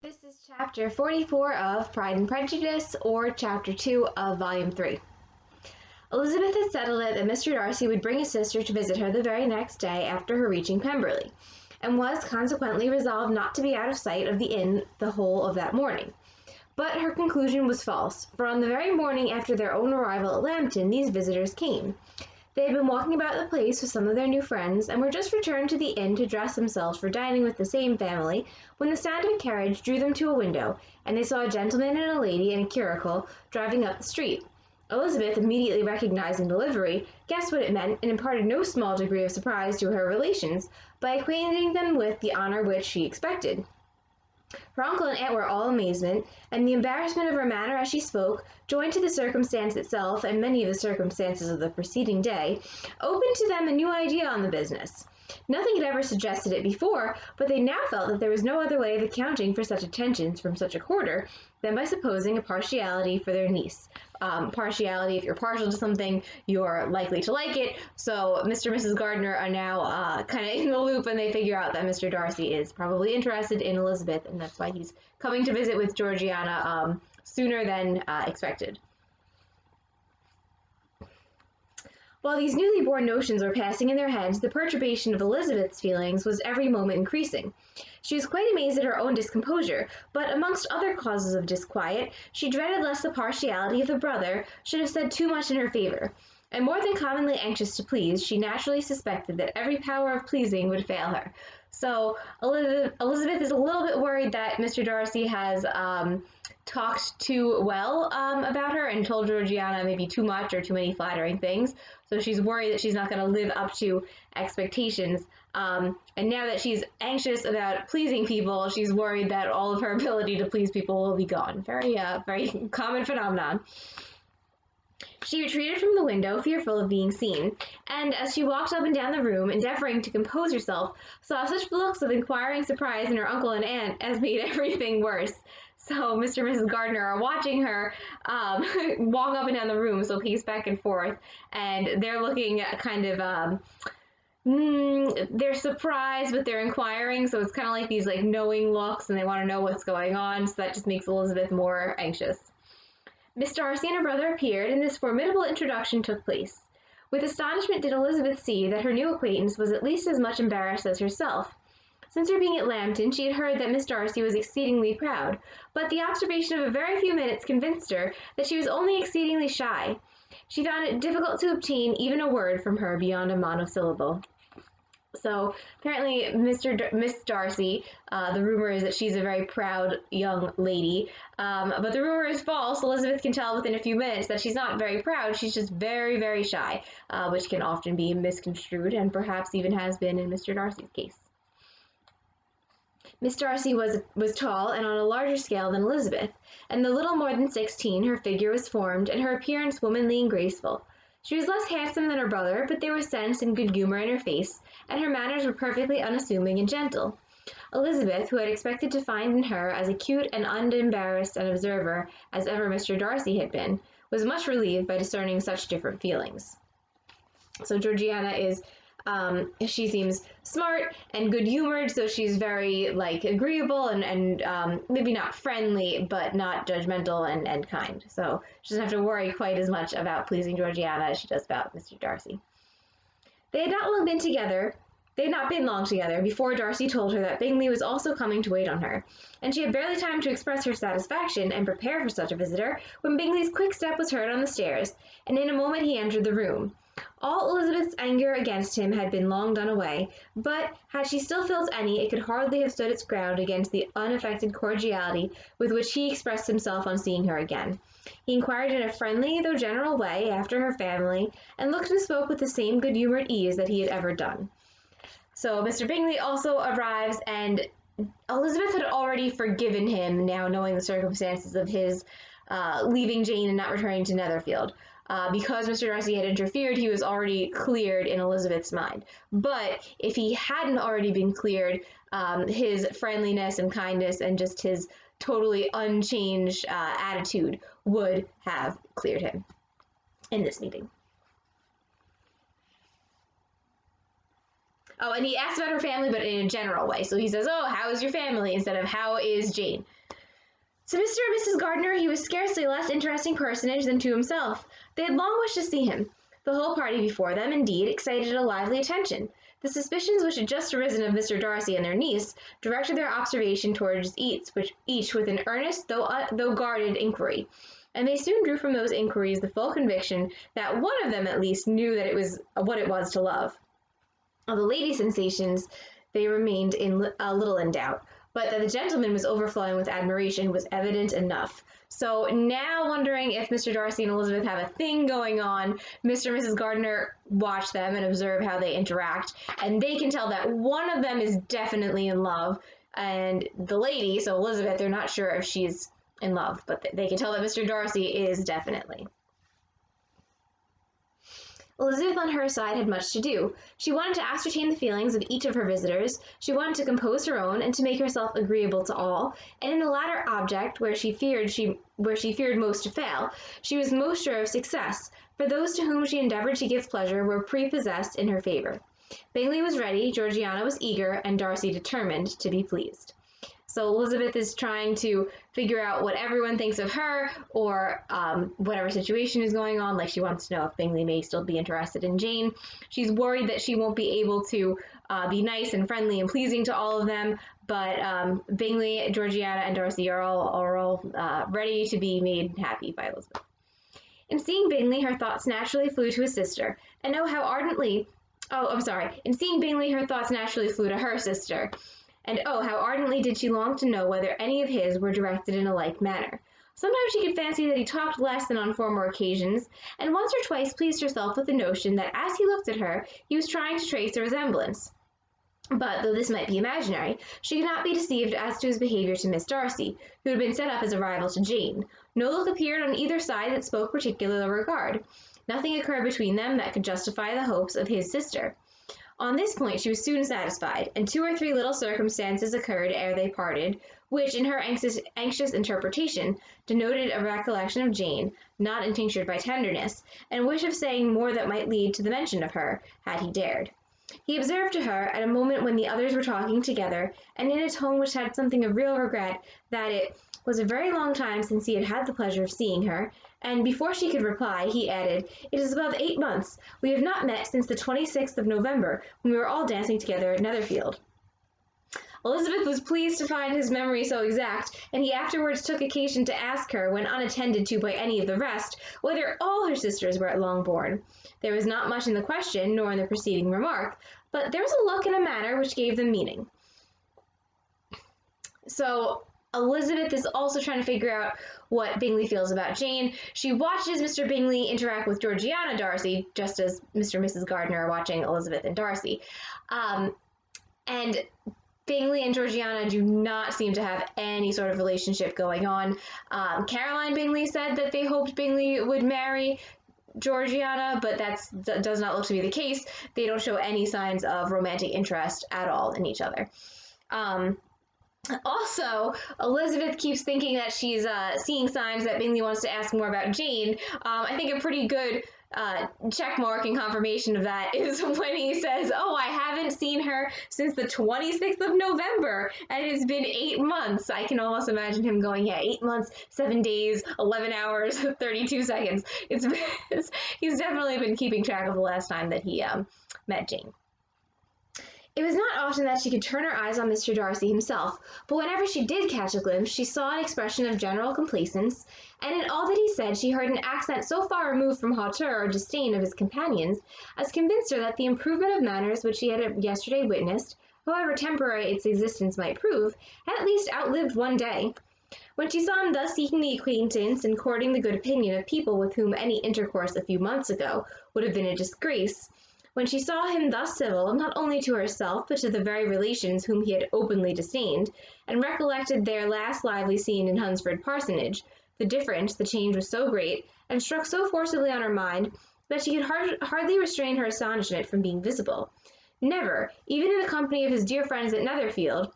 This is chapter 44 of Pride and Prejudice, or chapter 2 of volume 3. Elizabeth had settled it that Mr. Darcy would bring his sister to visit her the very next day after her reaching Pemberley, and was consequently resolved not to be out of sight of the inn the whole of that morning. But her conclusion was false, for on the very morning after their own arrival at Lambton these visitors came. They had been walking about the place with some of their new friends, and were just returned to the inn to dress themselves for dining with the same family, when the sound of a carriage drew them to a window, and they saw a gentleman and a lady in a curricle driving up the street. Elizabeth, immediately recognizing the livery, guessed what it meant, and imparted no small degree of surprise to her relations, by acquainting them with the honor which she expected. Her uncle and aunt were all amazement, and the embarrassment of her manner as she spoke, joined to the circumstance itself and many of the circumstances of the preceding day, opened to them a new idea on the business. Nothing had ever suggested it before, but they now felt that there was no other way of accounting for such attentions from such a quarter than by supposing a partiality for their niece. Partiality, if you're partial to something, you're likely to like it. So Mr. and Mrs. Gardiner are now kind of in the loop, and they figure out that Mr. Darcy is probably interested in Elizabeth, and that's why he's coming to visit with Georgiana sooner than expected. While these newly born notions were passing in their heads, the perturbation of Elizabeth's feelings was every moment increasing. She was quite amazed at her own discomposure, but amongst other causes of disquiet, she dreaded lest the partiality of the brother should have said too much in her favor, and more than commonly anxious to please, she naturally suspected that every power of pleasing would fail her. So Elizabeth is a little bit worried that Mr. Darcy has talked too well about her and told Georgiana maybe too much or too many flattering things. So she's worried that she's not going to live up to expectations. And now that she's anxious about pleasing people, she's worried that all of her ability to please people will be gone. Very common phenomenon. She retreated from the window, fearful of being seen, and as she walked up and down the room, endeavoring to compose herself, saw such looks of inquiring surprise in her uncle and aunt as made everything worse. So Mr. and Mrs. Gardiner are watching her walk up and down the room, so pace back and forth, and they're looking at kind of, they're surprised, but they're inquiring, so it's kind of like these knowing looks, and they want to know what's going on, so that just makes Elizabeth more anxious. Miss Darcy and her brother appeared, and this formidable introduction took place. With astonishment did Elizabeth see that her new acquaintance was at least as much embarrassed as herself. Since her being at Lambton, she had heard that Miss Darcy was exceedingly proud, but the observation of a very few minutes convinced her that she was only exceedingly shy. She found it difficult to obtain even a word from her beyond a monosyllable. So apparently Miss Darcy, the rumor is that she's a very proud young lady, but the rumor is false. Elizabeth can tell within a few minutes that she's not very proud, she's just very, very shy, which can often be misconstrued, and perhaps even has been in Mr. Darcy's case. Miss Darcy was tall and on a larger scale than Elizabeth, and though little more than 16, her figure was formed, and her appearance womanly and graceful. She was less handsome than her brother, but there was sense and good humor in her face, and her manners were perfectly unassuming and gentle. Elizabeth, who had expected to find in her as acute and unembarrassed an observer as ever Mr. Darcy had been, was much relieved by discerning such different feelings. So Georgiana is, she seems smart and good-humored, so she's very, agreeable and maybe not friendly, but not judgmental and kind. So she doesn't have to worry quite as much about pleasing Georgiana as she does about Mr. Darcy. They had not been long together before Darcy told her that Bingley was also coming to wait on her, and she had barely time to express her satisfaction and prepare for such a visitor when Bingley's quick step was heard on the stairs, and in a moment he entered the room. All Elizabeth's anger against him had been long done away, but had she still felt any, it could hardly have stood its ground against the unaffected cordiality with which he expressed himself on seeing her again. He inquired in a friendly, though general way, after her family, and looked and spoke with the same good-humored ease that he had ever done. So Mr. Bingley also arrives, and Elizabeth had already forgiven him, now knowing the circumstances of his leaving Jane and not returning to Netherfield. Because Mr. Darcy had interfered, he was already cleared in Elizabeth's mind. But if he hadn't already been cleared, his friendliness and kindness and just his totally unchanged attitude would have cleared him in this meeting. Oh, and he asks about her family, but in a general way. So he says, oh, how is your family? Instead of how is Jane? To Mr. and Mrs. Gardiner, he was scarcely a less interesting personage than to himself. They had long wished to see him. The whole party before them, indeed, excited a lively attention. The suspicions which had just arisen of Mr. Darcy and their niece directed their observation towards each with an earnest, though guarded, inquiry. And they soon drew from those inquiries the full conviction that one of them at least knew that it was what it was to love. Of the lady's sensations, they remained a little in doubt, but that the gentleman was overflowing with admiration was evident enough. So now, wondering if Mr. Darcy and Elizabeth have a thing going on, Mr. and Mrs. Gardiner watch them and observe how they interact, and they can tell that one of them is definitely in love, and the lady, so Elizabeth, they're not sure if she's in love, but they can tell that Mr. Darcy is definitely. Elizabeth on her side had much to do. She wanted to ascertain the feelings of each of her visitors, she wanted to compose her own, and to make herself agreeable to all, and in the latter object, where she feared most to fail, she was most sure of success, for those to whom she endeavoured to give pleasure were prepossessed in her favour. Bingley was ready, Georgiana was eager, and Darcy determined to be pleased. So Elizabeth is trying to figure out what everyone thinks of her, or whatever situation is going on. Like, she wants to know if Bingley may still be interested in Jane. She's worried that she won't be able to be nice and friendly and pleasing to all of them, but Bingley, Georgiana, and Darcy are all ready to be made happy by Elizabeth. In seeing Bingley, her thoughts naturally flew to his sister, and in seeing Bingley, her thoughts naturally flew to her sister. And oh, how ardently did she long to know whether any of his were directed in a like manner. Sometimes she could fancy that he talked less than on former occasions, and once or twice pleased herself with the notion that as he looked at her, he was trying to trace a resemblance. But, though this might be imaginary, she could not be deceived as to his behaviour to Miss Darcy, who had been set up as a rival to Jane. No look appeared on either side that spoke particular regard. Nothing occurred between them that could justify the hopes of his sister. On this point she was soon satisfied, and 2 or 3 little circumstances occurred ere they parted, which, in her anxious interpretation, denoted a recollection of Jane, not tinctured by tenderness, and wish of saying more that might lead to the mention of her, had he dared. He observed to her, at a moment when the others were talking together, and in a tone which had something of real regret, that it was a very long time since he had had the pleasure of seeing her, and before she could reply, he added, "It is above 8 months. We have not met since the 26th of November, when we were all dancing together at Netherfield." Elizabeth was pleased to find his memory so exact, and he afterwards took occasion to ask her, when unattended to by any of the rest, whether all her sisters were at Longbourn. There was not much in the question, nor in the preceding remark, but there was a look and a manner which gave them meaning. So Elizabeth is also trying to figure out what Bingley feels about Jane. She watches Mr. Bingley interact with Georgiana Darcy, just as Mr. and Mrs. Gardiner are watching Elizabeth and Darcy. And Bingley and Georgiana do not seem to have any sort of relationship going on. Caroline Bingley said that they hoped Bingley would marry Georgiana, but that does not look to be the case. They don't show any signs of romantic interest at all in each other. Also, Elizabeth keeps thinking that she's seeing signs that Bingley wants to ask more about Jane. I think a pretty good check mark and confirmation of that is when he says, "Oh, I haven't seen her since the 26th of November, and it's been 8 months." I can almost imagine him going, yeah, 8 months, 7 days, 11 hours, 32 seconds. He's definitely been keeping track of the last time that he met Jane. It was not often that she could turn her eyes on Mr. Darcy himself, but whenever she did catch a glimpse, she saw an expression of general complacence, and in all that he said she heard an accent so far removed from hauteur or disdain of his companions, as convinced her that the improvement of manners which she had yesterday witnessed, however temporary its existence might prove, had at least outlived one day. When she saw him thus seeking the acquaintance and courting the good opinion of people with whom any intercourse a few months ago would have been a disgrace, when she saw him thus civil, not only to herself, but to the very relations whom he had openly disdained, and recollected their last lively scene in Hunsford Parsonage, the change was so great, and struck so forcibly on her mind, that she could hardly restrain her astonishment from being visible. Never, even in the company of his dear friends at Netherfield,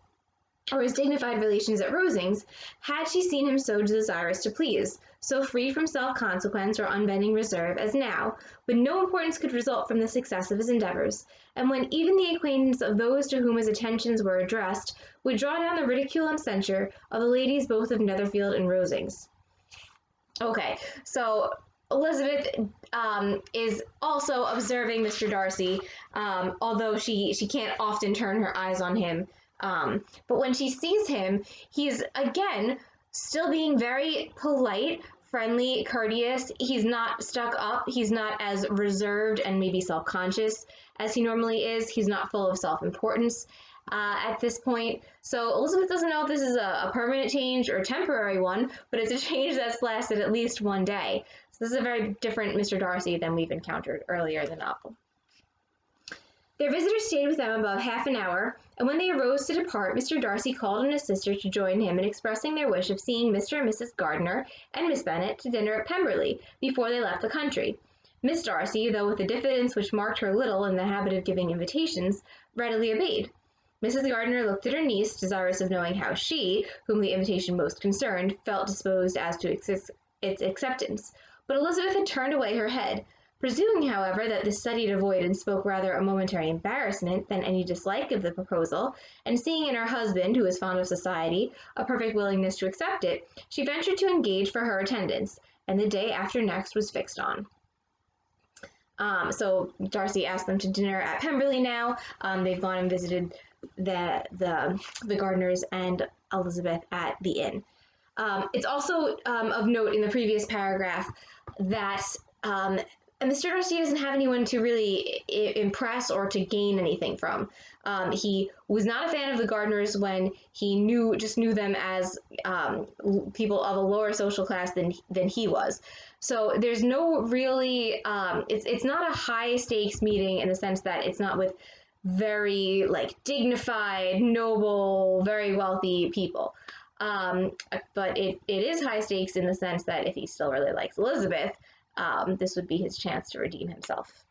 or his dignified relations at Rosings, had she seen him so desirous to please, so free from self-consequence or unbending reserve as now, when no importance could result from the success of his endeavours, and when even the acquaintance of those to whom his attentions were addressed would draw down the ridicule and censure of the ladies both of Netherfield and Rosings. Okay, so Elizabeth is also observing Mr. Darcy, although she can't often turn her eyes on him. But when she sees him, he's again still being very polite, friendly, courteous. He's not stuck up. He's not as reserved and maybe self-conscious as he normally is. He's not full of self-importance at this point. So Elizabeth doesn't know if this is a permanent change or a temporary one, but it's a change that's lasted at least one day. So this is a very different Mr. Darcy than we've encountered earlier in the novel. Their visitor stayed with them above half an hour, and when they arose to depart, Mr. Darcy called on his sister to join him in expressing their wish of seeing Mr. and Mrs. Gardiner and Miss Bennet to dinner at Pemberley before they left the country. Miss Darcy, though with a diffidence which marked her little in the habit of giving invitations, readily obeyed. Mrs. Gardiner looked at her niece, desirous of knowing how she, whom the invitation most concerned, felt disposed as to its acceptance, but Elizabeth had turned away her head. Presuming, however, that this studied avoidance spoke rather a momentary embarrassment than any dislike of the proposal, and seeing in her husband, who was fond of society, a perfect willingness to accept it, she ventured to engage for her attendance, and the day after next was fixed on. So Darcy asked them to dinner at Pemberley now. They've gone and visited the Gardiners and Elizabeth at the inn. It's also of note in the previous paragraph that Mr. Darcy doesn't have anyone to really impress or to gain anything from. He was not a fan of the Gardiners when he knew them as people of a lower social class than he was. So there's no really, it's not a high stakes meeting in the sense that it's not with very dignified, noble, very wealthy people. But it is high stakes in the sense that if he still really likes Elizabeth, this would be his chance to redeem himself.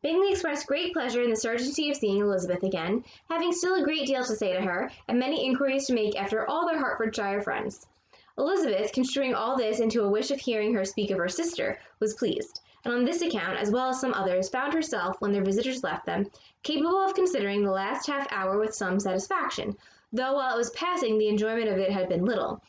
Bingley expressed great pleasure in the certainty of seeing Elizabeth again, having still a great deal to say to her, and many inquiries to make after all their Hertfordshire friends. Elizabeth, construing all this into a wish of hearing her speak of her sister, was pleased, and on this account, as well as some others, found herself, when their visitors left them, capable of considering the last half-hour with some satisfaction, though while it was passing the enjoyment of it had been little.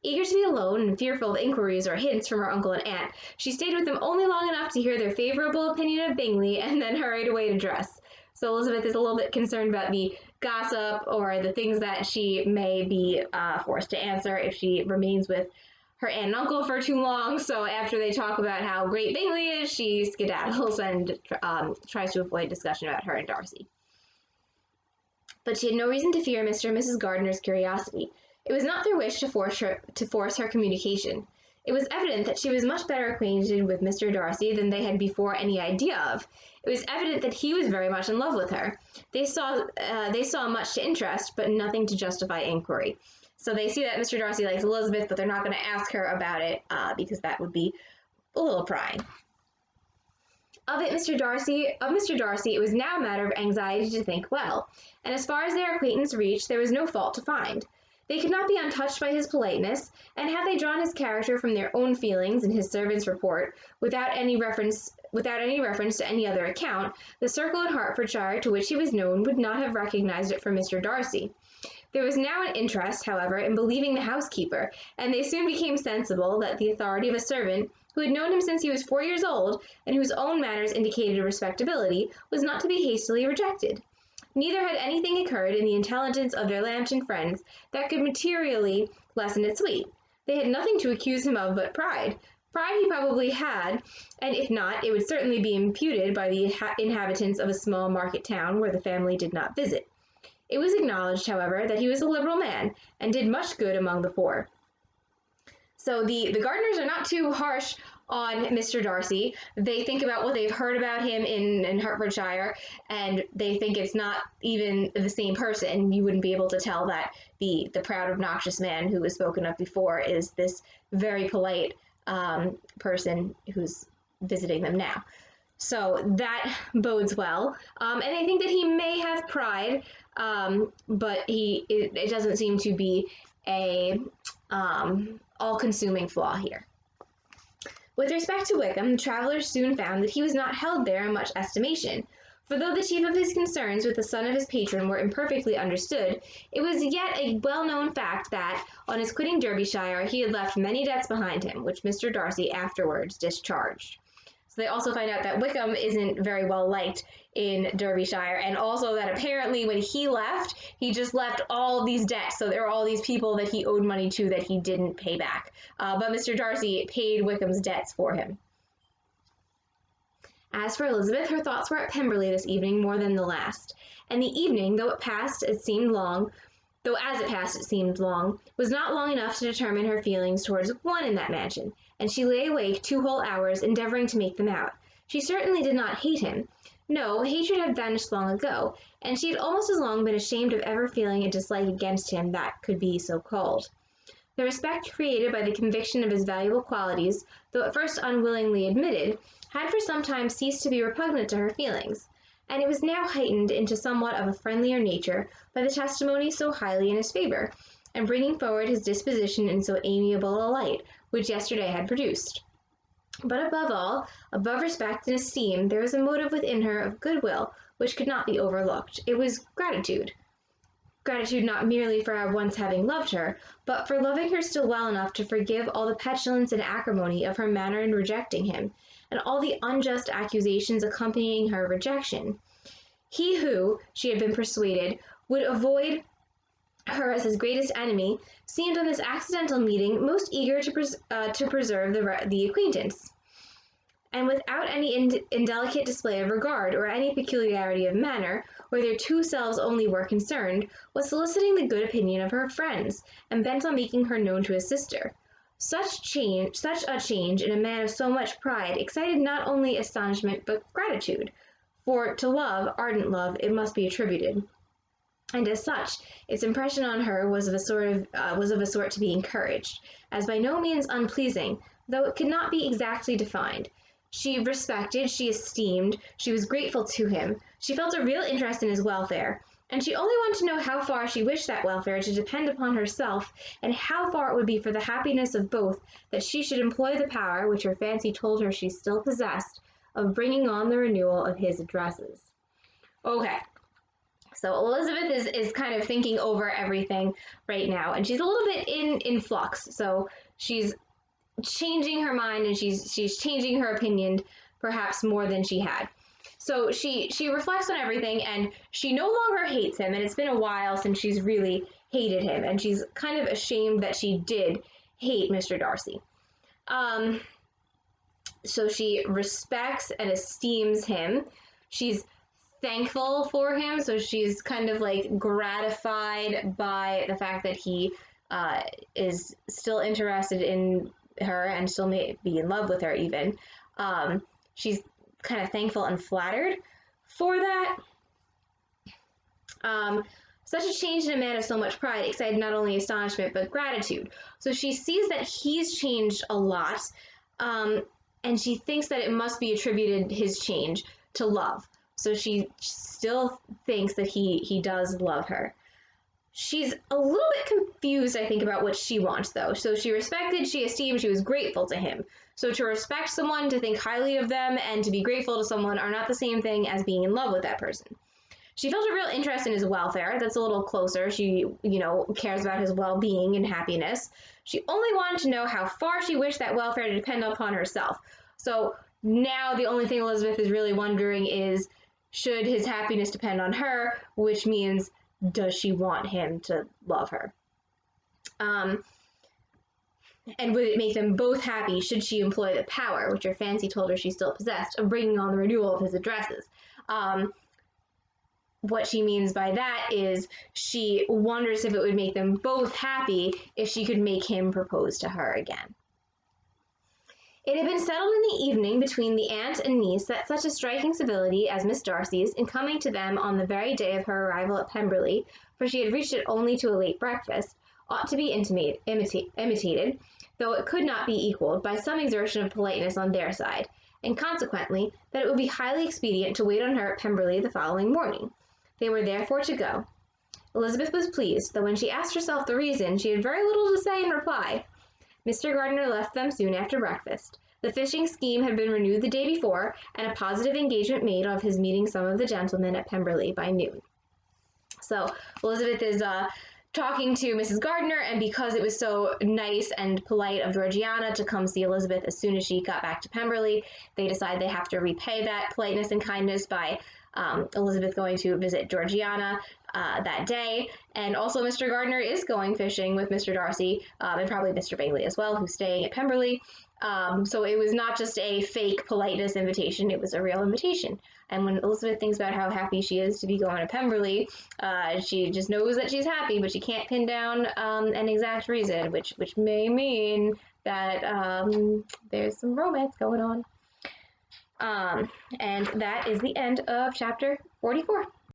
Eager to be alone and fearful of inquiries or hints from her uncle and aunt, she stayed with them only long enough to hear their favorable opinion of Bingley and then hurried away to dress. So Elizabeth is a little bit concerned about the gossip or the things that she may be forced to answer if she remains with her aunt and uncle for too long. So after they talk about how great Bingley is, she skedaddles and tries to avoid discussion about her and Darcy. But she had no reason to fear Mr. and Mrs. Gardiner's curiosity. It was not their wish to force her communication. It was evident that she was much better acquainted with Mr. Darcy than they had before any idea of. It was evident that he was very much in love with her. They saw much to interest, but nothing to justify inquiry. So they see that Mr. Darcy likes Elizabeth, but they're not going to ask her about it because that would be a little prying. Of Mr. Darcy, it was now a matter of anxiety to think well, and as far as their acquaintance reached, there was no fault to find. They could not be untouched by his politeness, and had they drawn his character from their own feelings and his servant's report, without any reference to any other account, the circle in Hertfordshire to which he was known would not have recognized it from Mr. Darcy. There was now an interest, however, in believing the housekeeper, and they soon became sensible that the authority of a servant, who had known him since he was 4 years old, and whose own manners indicated respectability, was not to be hastily rejected. Neither had anything occurred in the intelligence of their Lambton friends that could materially lessen its weight. They had nothing to accuse him of but pride. Pride he probably had, and if not, it would certainly be imputed by the inhabitants of a small market town where the family did not visit. It was acknowledged, however, that he was a liberal man, and did much good among the poor. So the Gardiners are not too harsh on Mr. Darcy. They think about what they've heard about him in Hertfordshire, and they think it's not even the same person. You wouldn't be able to tell that the proud, obnoxious man who was spoken of before is this very polite person who's visiting them now. So that bodes well. And I think that he may have pride, but it doesn't seem to be a all-consuming flaw here. With respect to Wickham, the travellers soon found that he was not held there in much estimation, for though the chief of his concerns with the son of his patron were imperfectly understood, it was yet a well-known fact that, on his quitting Derbyshire, he had left many debts behind him, which Mr. Darcy afterwards discharged. So they also find out that Wickham isn't very well liked in Derbyshire, and also that apparently when he left, he just left all these debts. So there were all these people that he owed money to that he didn't pay back. But Mr. Darcy paid Wickham's debts for him. As for Elizabeth, her thoughts were at Pemberley this evening more than the last, and the evening, though as it passed it seemed long, was not long enough to determine her feelings towards one in that mansion, and she lay awake 2 whole hours endeavouring to make them out. She certainly did not hate him. No, hatred had vanished long ago, and she had almost as long been ashamed of ever feeling a dislike against him that could be so called. The respect created by the conviction of his valuable qualities, though at first unwillingly admitted, had for some time ceased to be repugnant to her feelings, and it was now heightened into somewhat of a friendlier nature by the testimony so highly in his favour, and bringing forward his disposition in so amiable a light, which yesterday had produced. But above all, above respect and esteem, there was a motive within her of goodwill which could not be overlooked. It was gratitude. Gratitude not merely for once having loved her, but for loving her still well enough to forgive all the petulance and acrimony of her manner in rejecting him, and all the unjust accusations accompanying her rejection. He who, she had been persuaded, would avoid her as his greatest enemy, seemed on this accidental meeting most eager to preserve the acquaintance, and without any indelicate display of regard or any peculiarity of manner, where their two selves only were concerned, was soliciting the good opinion of her friends, and bent on making her known to his sister. Such a change in a man of so much pride excited not only astonishment but gratitude, for to love, ardent love, it must be attributed, and as such, its impression on her was of a sort to be encouraged, as by no means unpleasing, though it could not be exactly defined. She respected, she esteemed, she was grateful to him, she felt a real interest in his welfare, and she only wanted to know how far she wished that welfare to depend upon herself, and how far it would be for the happiness of both that she should employ the power, which her fancy told her she still possessed, of bringing on the renewal of his addresses. Okay. So Elizabeth is kind of thinking over everything right now, and she's a little bit in flux. So she's changing her mind, and she's changing her opinion perhaps more than she had. So she reflects on everything, and she no longer hates him, and it's been a while since she's really hated him, and she's kind of ashamed that she did hate Mr. Darcy. So she respects and esteems him. She's thankful for him, so she's kind of like gratified by the fact that he is still interested in her and still may be in love with her even. She's kind of thankful and flattered for that. Such a change in a man of so much pride excited not only astonishment but gratitude. So she sees that he's changed a lot, and she thinks that it must be attributed, his change, to love. So she still thinks that he does love her. She's a little bit confused, I think, about what she wants, though. So she respected, she esteemed, she was grateful to him. So to respect someone, to think highly of them, and to be grateful to someone are not the same thing as being in love with that person. She felt a real interest in his welfare. That's a little closer. She, cares about his well-being and happiness. She only wanted to know how far she wished that welfare to depend upon herself. So now the only thing Elizabeth is really wondering is, should his happiness depend on her, which means, does she want him to love her? And would it make them both happy should she employ the power, which her fancy told her she still possessed, of bringing on the renewal of his addresses? What she means by that is she wonders if it would make them both happy if she could make him propose to her again. It had been settled in the evening between the aunt and niece that such a striking civility as Miss Darcy's, in coming to them on the very day of her arrival at Pemberley, for she had reached it only to a late breakfast, ought to be imitated, though it could not be equalled, by some exertion of politeness on their side, and consequently that it would be highly expedient to wait on her at Pemberley the following morning. They were therefore to go. Elizabeth was pleased, though when she asked herself the reason, she had very little to say in reply. Mr. Gardiner left them soon after breakfast. The fishing scheme had been renewed the day before, and a positive engagement made of his meeting some of the gentlemen at Pemberley by noon. So Elizabeth is talking to Mrs. Gardiner, and because it was so nice and polite of Georgiana to come see Elizabeth as soon as she got back to Pemberley, they decide they have to repay that politeness and kindness by Elizabeth going to visit Georgiana that day. And also Mr. Gardiner is going fishing with Mr. Darcy and probably Mr. Bailey as well, who's staying at Pemberley. So it was not just a fake politeness invitation, it was a real invitation. And when Elizabeth thinks about how happy she is to be going to Pemberley, she just knows that she's happy, but she can't pin down an exact reason, which may mean that there's some romance going on. And that is the end of chapter 44.